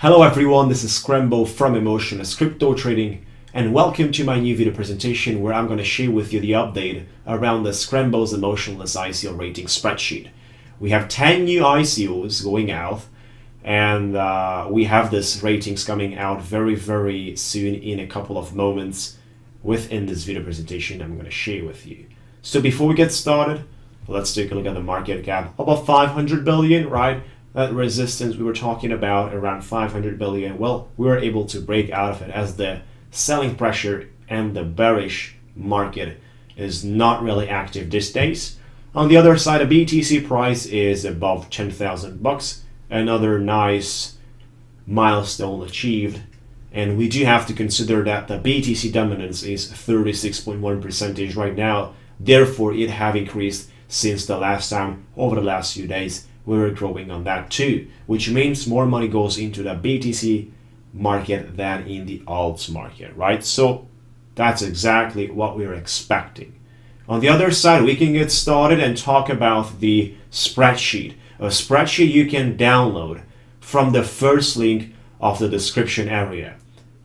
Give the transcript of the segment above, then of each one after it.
Hello everyone, this is Scrembo from Emotionless Crypto Trading, and welcome to my new video presentation where I'm going to share with you the update around the Scrembo's Emotionless ICO rating spreadsheet. We have 10 new ICOs going out, and we have this ratings coming out very soon in a couple of moments within this video presentation I'm going to share with you. So before we get started, let's take a look at the market cap. About 500 billion, right? That resistance we were talking about around 500 billion, well, we were able to break out of it as the selling pressure and the bearish market is not really active these days. On the other side, a BTC price is above 10,000 bucks, another nice milestone achieved. And we do have to consider that the BTC dominance is 36.1% right now. Therefore, it have increased since the last time over the last few days. We were growing on that too, which means more money goes into the BTC market than in the alts market, right? So that's exactly what we're expecting. On the other side, we can get started and talk about the spreadsheet. A spreadsheet you can download from the first link of the description area,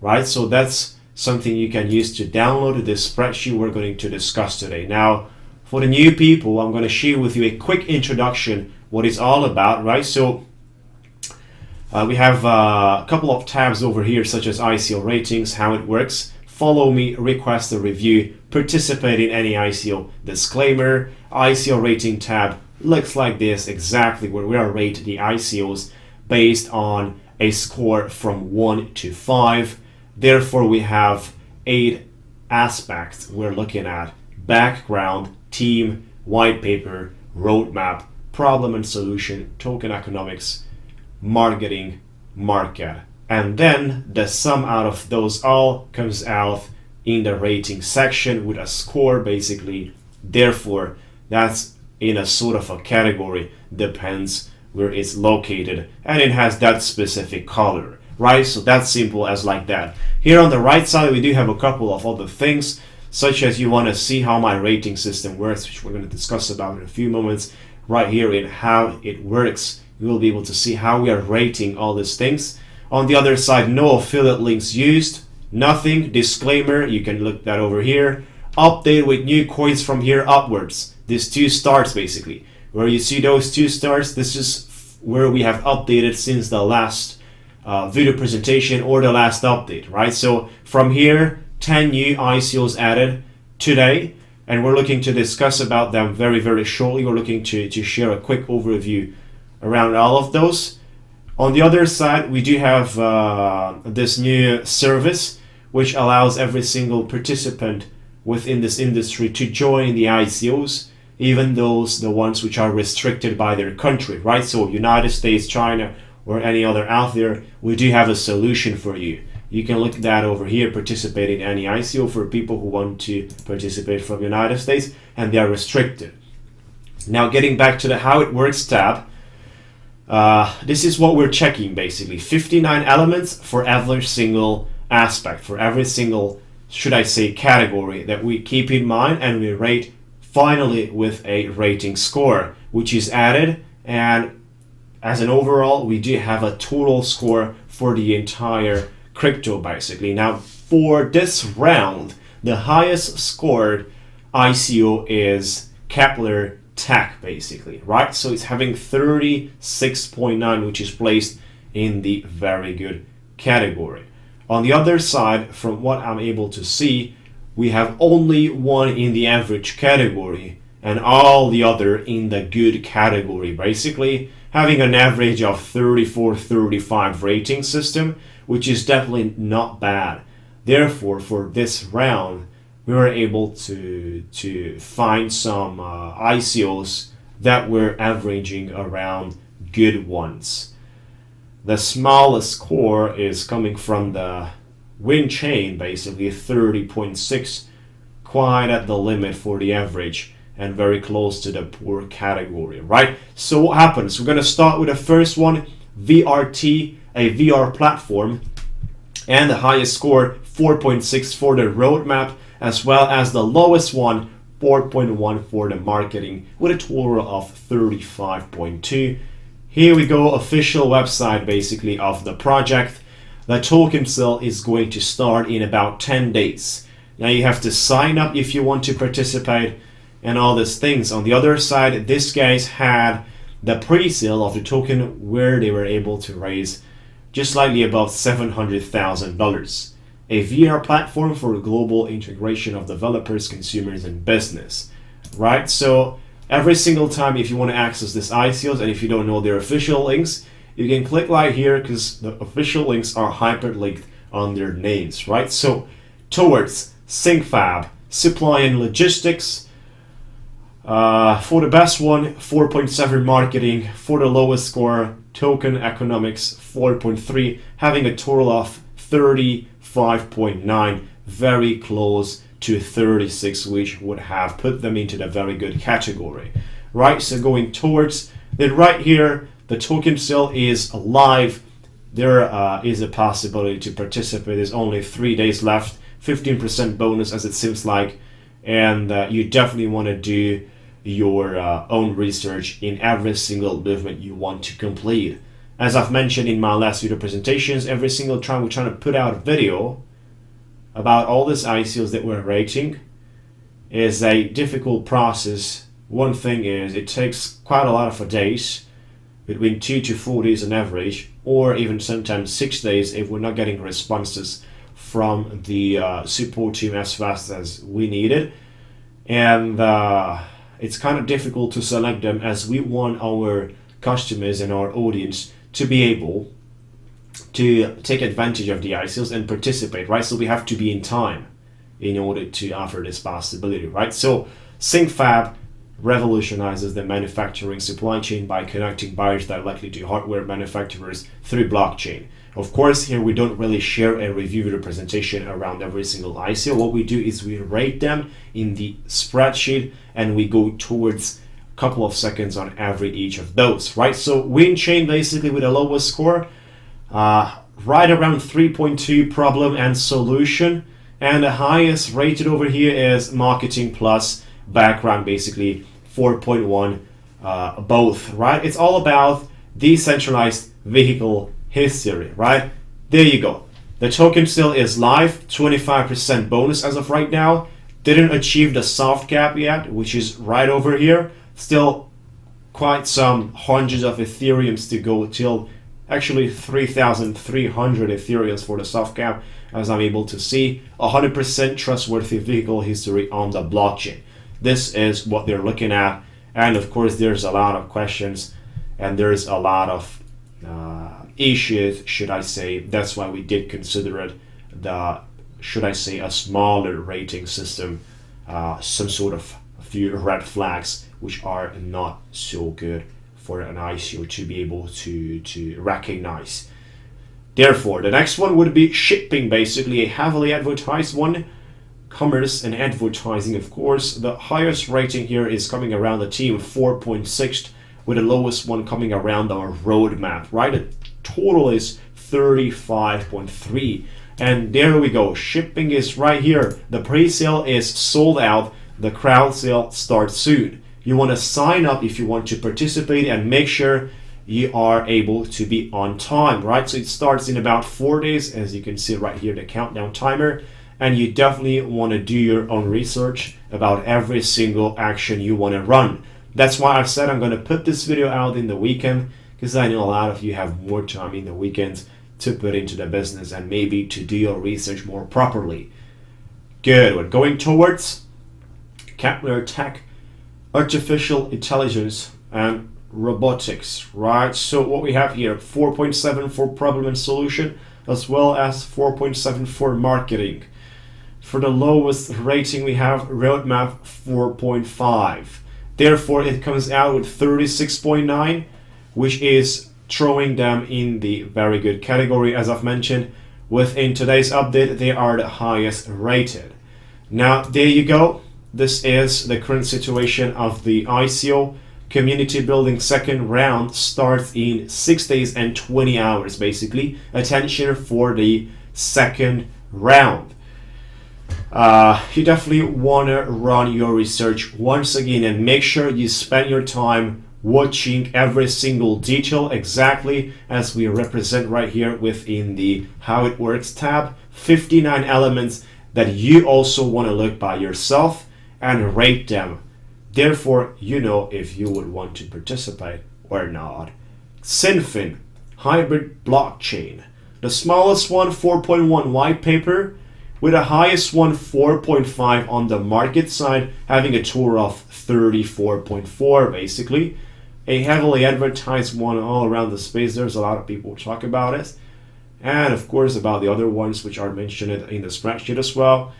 right? So that's something you can use to download this spreadsheet we're going to discuss today. Now, for the new people, I'm going to share with you a quick introduction what it's all about, right? So we have a couple of tabs over here, such as ICO ratings, how it works, follow me, request a review, participate in any ICO, disclaimer. ICO rating tab looks like this, exactly where we are rate the ICOs based on a score from 1 to 5. Therefore, we have 8 aspects we're looking at: background, team, white paper, roadmap, problem and solution, token economics, marketing, market. And then the sum out of those all comes out in the rating section with a score basically. Therefore, that's in a sort of a category, depends where it's located, and it has that specific color, right? So that's simple as like that. Here on the right side, we do have a couple of other things, such as you want to see how my rating system works, which we're going to discuss about in a few moments. Right here in how it works, you will be able to see how we are rating all these things. On the other side, no affiliate links used, nothing, disclaimer, you can look that over here. Update with new coins from here upwards. These 2 stars basically. Where you see those 2 stars, this is where we have updated since the last video presentation or the last update, right? So from here, 10 new ICOs added today, and we're looking to discuss about them very shortly. We're looking to share a quick overview around all of those. On the other side, we do have this new service which allows every single participant within this industry to join the ICOs, even those the ones which are restricted by their country, right? So United States, China, or any other out there, we do have a solution for you. You can look at that over here, participate in any ICO for people who want to participate from the United States, and they are restricted. Now, getting back to the how it works tab, this is what we're checking basically. 59 elements for every single aspect, for every single, should I say, category that we keep in mind, and we rate finally with a rating score, which is added. And as an overall, we do have a total score for the entire crypto basically. Now for this round, the highest scored ICO is Kepler Tech basically, right? So it's having 36.9, which is placed in the very good category. On the other side, from what I'm able to see, we have only one in the average category and all the other in the good category, basically having an average of 34-35 rating system, which is definitely not bad. Therefore, for this round, we were able to find some ICOs that were averaging around good ones. The smallest score is coming from the Windchain, basically 30.6, quite at the limit for the average and very close to the poor category, right? So what happens? We're going to start with the first one, VRT, a VR platform, and the highest score 4.6 for the roadmap, as well as the lowest one 4.1 for the marketing, with a total of 35.2. Here we go, official website basically of the project. The token sale is going to start in about 10 days. Now you have to sign up if you want to participate and all these things. On the other side, these guys had the pre-sale of the token where they were able to raise just slightly above $700,000. A VR platform for global integration of developers, consumers, and business. Right? So every single time if you want to access this ICOs and if you don't know their official links, you can click right here because the official links are hyperlinked on their names, right? So towards SyncFab, supply and logistics. For the best one, 4.7 marketing. For the lowest score, token economics, 4.3, having a total of 35.9, very close to 36, which would have put them into the very good category, right? So going towards then right here, the token sale is live. There is a possibility to participate. There's only 3 days left, 15% bonus as it seems like, and you definitely want to do your own research in every single movement you want to complete. As I've mentioned in my last video presentations, every single time we're trying to put out a video about all these ICOs that we're rating is a difficult process. One thing is it takes quite a lot of days, between 2 to 4 days on average, or even sometimes 6 days if we're not getting responses from the support team as fast as we needed. And it's kind of difficult to select them as we want our customers and our audience to be able to take advantage of the ICOs and participate, right? So we have to be in time in order to offer this possibility, right? So SyncFab revolutionizes the manufacturing supply chain by connecting buyers directly to hardware manufacturers through blockchain. Of course, here we don't really share a review video presentation around every single ICO. What we do is we rate them in the spreadsheet and we go towards a couple of seconds on every each of those, right? So Windchain basically with the lowest score, right around 3.2 problem and solution, and the highest rated over here is marketing plus background, basically 4.1 both, right? It's all about decentralized vehicle history, right? There you go. The token still is live, 25% bonus as of right now. Didn't achieve the soft cap yet, which is right over here. Still quite some hundreds of Ethereums to go till actually 3,300 Ethereums for the soft cap, as I'm able to see. 100% trustworthy vehicle history on the blockchain. This is what they're looking at, and of course there's a lot of questions and there's a lot of issues, should I say. That's why we did consider it should I say, a smaller rating system, some sort of a few red flags which are not so good for an ICO to be able to recognize. Therefore, the next one would be shipping, basically a heavily advertised one. Commerce and advertising, of course. The highest rating here is coming around the team 4.6, with the lowest one coming around our roadmap, right? The total is 35.3. And there we go. Shipping is right here. The pre-sale is sold out. The crowd sale starts soon. You want to sign up if you want to participate and make sure you are able to be on time, right? So it starts in about 4 days, as you can see right here, the countdown timer. And you definitely want to do your own research about every single action you want to run. That's why I've said I'm going to put this video out in the weekend, because I know a lot of you have more time in the weekends to put into the business and maybe to do your research more properly. Good. We're going towards Kepler Tech, artificial intelligence, and robotics, right? So what we have here, 4.7 for problem and solution, as well as 4.7 for marketing. For the lowest rating, we have roadmap 4.5. Therefore, it comes out with 36.9, which is throwing them in the very good category. As I've mentioned, within today's update, they are the highest rated. Now, there you go. This is the current situation of the ICO. Community building second round starts in 6 days and 20 hours, basically. Attention for the second round. You definitely want to run your research once again and make sure you spend your time watching every single detail exactly as we represent right here within the How It Works tab. 59 elements that you also want to look by yourself and rate them. Therefore, you know if you would want to participate or not. SyncFab, hybrid blockchain. The smallest one, 4.1 white paper, with the highest one, 4.5 on the market side, having a tour of 34.4 basically. A heavily advertised one all around the space. There's a lot of people talk about it. And of course about the other ones which are mentioned in the spreadsheet as well.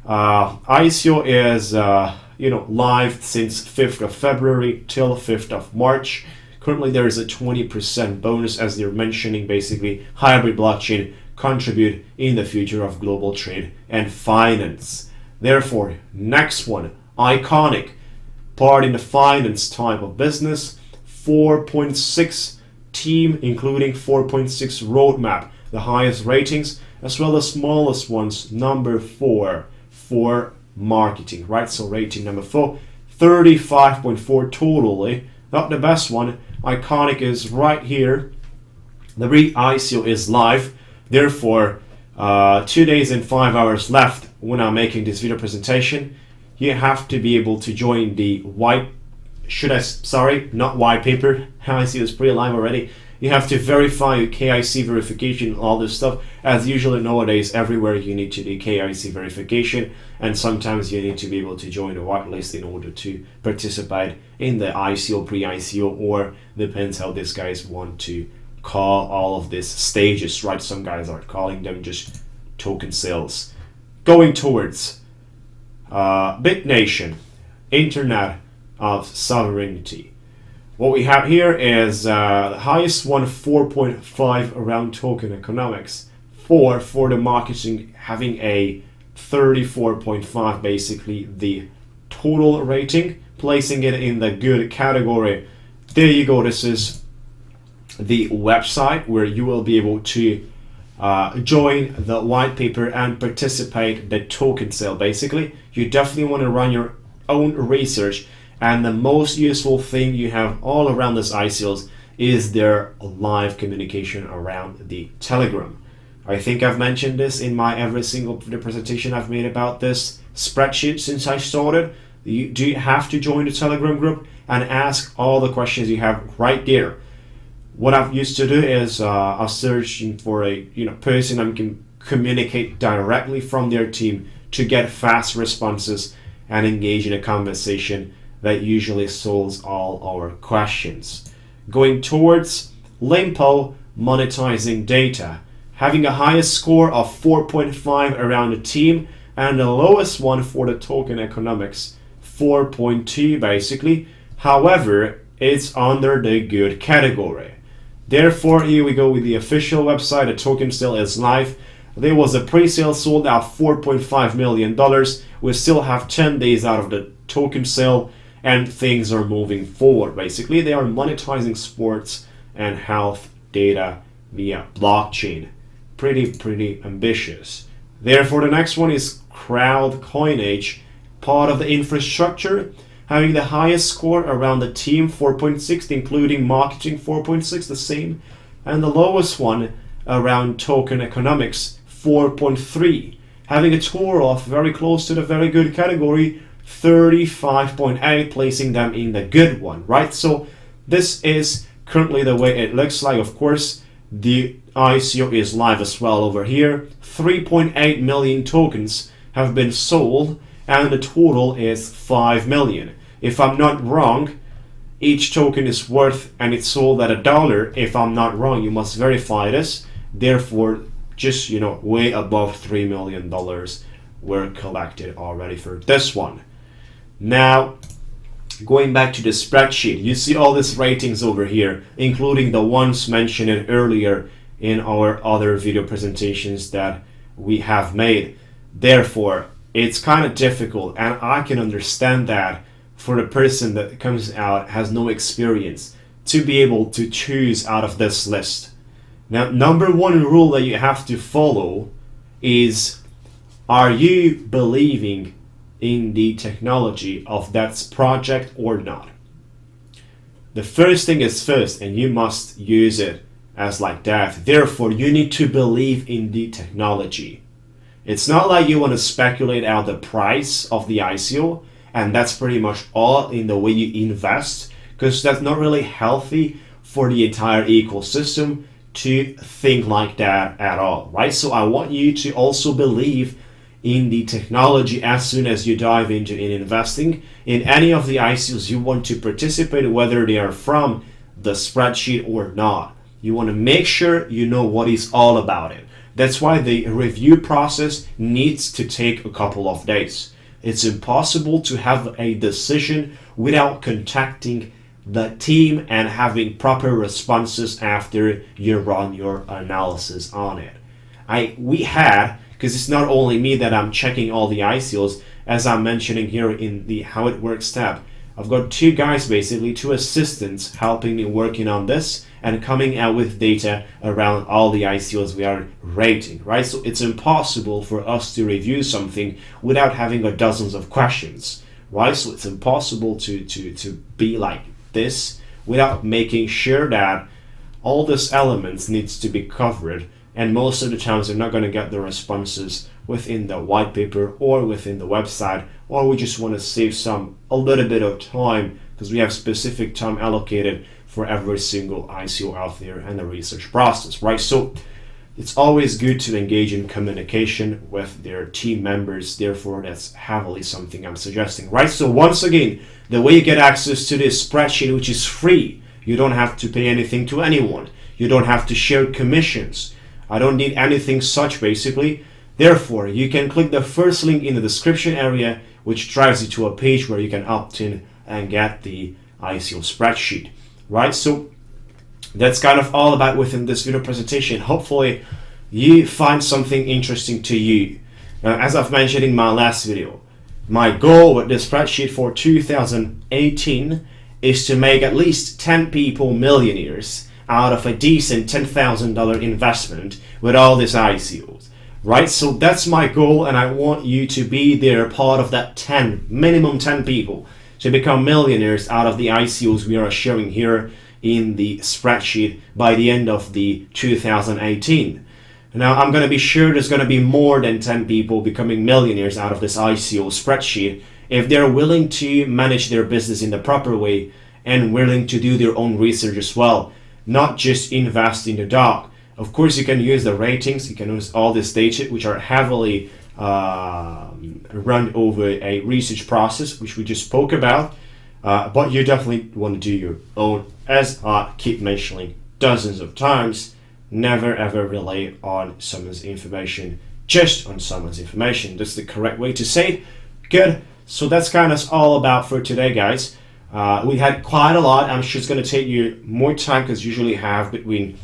ICO is live since 5th of February till 5th of March. Currently there is a 20% bonus as they're mentioning basically hybrid blockchain contribute in the future of global trade and finance. Therefore, next one, iconic, part in the finance type of business, 4.6 team including 4.6 roadmap, the highest ratings, as well as smallest ones, number 4 for marketing, right? So rating number 4, 35.4 totally, not the best one. Iconic is right here. The ICO is live, therefore 2 days and 5 hours left when I'm making this video presentation. You have to be able to join the not white paper. ICO is pretty live already. You have to verify your KYC verification, all this stuff. As usually nowadays, everywhere you need to do KYC verification, and sometimes you need to be able to join a whitelist in order to participate in the ICO, pre-ICO, or depends how these guys want to call all of these stages, right? Some guys are calling them just token sales. Going towards Big Nation, Internet of Sovereignty. What we have here is the highest one, 4.5 around token economics. 4 for the marketing, having a 34.5 basically the total rating, placing it in the good category. There you go. This is the website where you will be able to join the white paper and participate the token sale. Basically, you definitely want to run your own research. And the most useful thing you have all around this ICOs is their live communication around the Telegram. I think I've mentioned this in my every single presentation I've made about this spreadsheet since I started. You have to join the Telegram group and ask all the questions you have right there. What I've used to do is I'm searching for a person I can communicate directly from their team to get fast responses and engage in a conversation that usually solves all our questions. Going towards Limpo, monetizing data, having a highest score of 4.5 around the team and the lowest one for the token economics, 4.2 basically. However, it's under the good category. Therefore, here we go with the official website. The token still is live. There was a pre-sale sold at $4.5 million. We still have 10 days out of the token sale, and things are moving forward. Basically, they are monetizing sports and health data via blockchain. Pretty ambitious. Therefore, the next one is Crowdcoin, part of the infrastructure, having the highest score around the team, 4.6, including marketing, 4.6, the same, and the lowest one around token economics, 4.3, having a tour of very close to the very good category, 35.8, placing them in the good one, right? So this is currently the way it looks like. Of course, the ICO is live as well over here. 3.8 million tokens have been sold, and the total is 5 million. If I'm not wrong, each token is worth, and it's sold at $1. If I'm not wrong, you must verify this. Therefore, just way above $3 million were collected already for this one. Now, going back to the spreadsheet, you see all these ratings over here, including the ones mentioned earlier in our other video presentations that we have made. Therefore, it's kind of difficult, and I can understand that for the person that comes out has no experience to be able to choose out of this list. Now, number one rule that you have to follow is, are you believing in the technology of that project or not? the first thing is first, and you must use it as like that. Therefore, you need to believe in the technology. It's not like you want to speculate out the price of the ICO, and that's pretty much all in the way you invest, because that's not really healthy for the entire ecosystem to think like that at all, right? So I want you to also believe in the technology as soon as you dive into investing in any of the ICOs you want to participate, whether they are from the spreadsheet or not. You want to make sure you know what is all about it. That's why the review process needs to take a couple of days. It's impossible to have a decision without contacting the team and having proper responses after you run your analysis on it. Because it's not only me that I'm checking all the ICOs, as I'm mentioning here in the how it works tab. I've got two guys, basically two assistants, helping me working on this and coming out with data around all the ICOs we are rating, right? So it's impossible for us to review something without having dozens of questions, right? So it's impossible to be like this without making sure that all these elements needs to be covered, and most of the times they're not going to get the responses within the white paper or within the website, or we just want to save a little bit of time because we have specific time allocated for every single ICO out there and the research process, right? So it's always good to engage in communication with their team members. Therefore, that's heavily something I'm suggesting, right? So once again, the way you get access to this spreadsheet, which is free, you don't have to pay anything to anyone. You don't have to share commissions. I don't need anything such, basically. Therefore, you can click the first link in the description area, which drives you to a page where you can opt in and get the ICO spreadsheet, right? So that's kind of all about within this video presentation. Hopefully you find something interesting to you. Now, as I've mentioned in my last video, my goal with this spreadsheet for 2018 is to make at least 10 people millionaires out of a decent $10,000 investment with all these ICOs, right? So that's my goal, and I want you to be there, part of that minimum 10 people to become millionaires out of the ICOs we are showing here in the spreadsheet by the end of the 2018. Now, I'm going to be sure there's going to be more than 10 people becoming millionaires out of this ICO spreadsheet if they're willing to manage their business in the proper way and willing to do their own research as well, not just invest in the dark. Of course, you can use the ratings, you can use all this data, which are heavily run over a research process, which we just spoke about, but you definitely want to do your own. As I keep mentioning dozens of times, never ever rely on someone's information, just on someone's information. That's the correct way to say it. Good. So that's kind of all about for today, guys. We had quite a lot. I'm sure it's going to take you more time because usually have between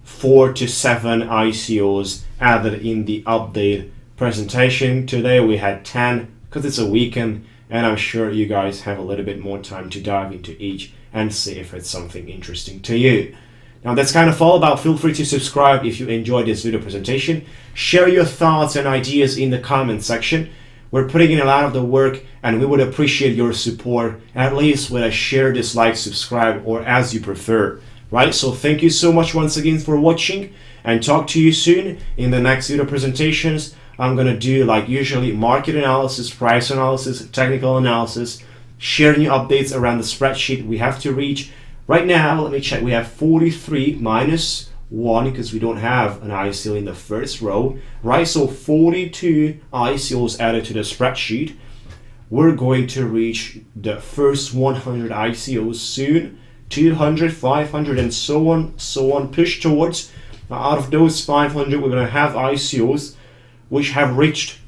4 to 7 ICOs added in the update presentation. Today we had 10 because it's a weekend, and I'm sure you guys have a little bit more time to dive into each and see if it's something interesting to you. Now that's kind of all about. Feel free to subscribe if you enjoyed this video presentation. Share your thoughts and ideas in the comment section. We're putting in a lot of the work, and we would appreciate your support, at least with a share, dislike, subscribe, or as you prefer, right? So thank you so much once again for watching, and talk to you soon in the next video presentations. I'm going to do, like usually, market analysis, price analysis, technical analysis, share new updates around the spreadsheet we have to reach. Right now, let me check, we have 43 minus 1 because we don't have an ICO in the first row, right? So 42 ICOs added to the spreadsheet. We're going to reach the first 100 ICOs soon, 200, 500, and so on, push towards. Out of those 500, we're going to have ICOs which have reached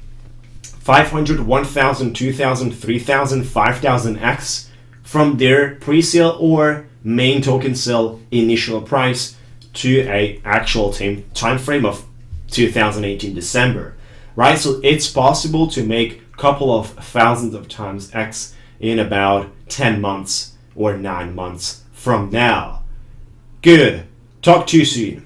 500, 1,000, 2,000, 3,000, 5,000x from their pre-sale or main token sale initial price to a actual time frame of 2018 December, right? So it's possible to make a couple of thousands of times X in about 10 months or 9 months from now. Good. Talk to you soon.